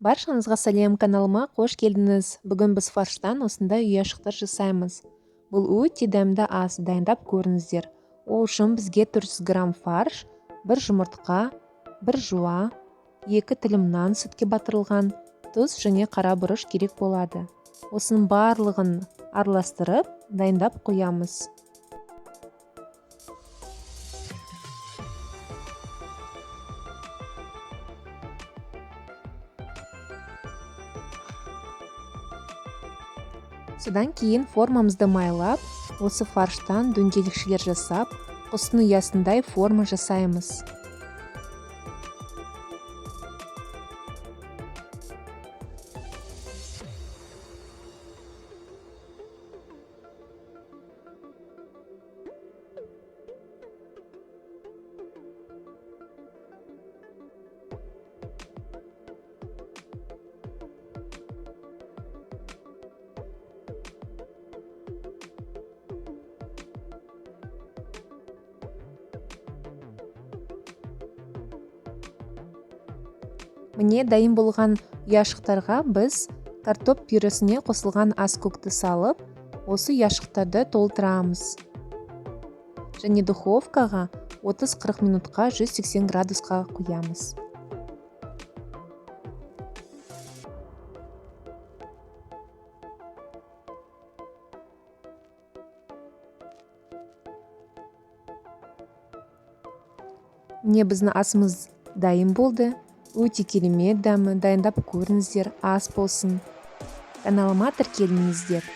Баршаңызға сәлем, каналыма қош келдіңіз. Бүгін біз фарштан осындай ұяшықтар жасаймыз. Бұл өте дәмді ас, дайындап көріңіздер. Ол үшін бізге 400 грамм фарш, 1 жұмыртқа, 1 жуа, 2 тілім нан сүтке батырылған, тұз және қара бұрыш керек болады. Осының барлығын араластырып, дайындап қоямыз. Содан кейін формамызды майлап, осы фарштан дөңгелекшелер жасап, құстың ұясындай форма жасаймыз. Міне дайын болған ұяшықтарға біз картоп пюресіне қосылған аскөкті салып, осы ұяшықтарды толтырамыз. Және духовкаға 30-40 минутқа 180 градусқа қоямыз. Міне біздің асымыз дайын болды. Өте керемет дәмі, дайындап көріңіздер, ас болсын. Каналыма тіркеліңіздер.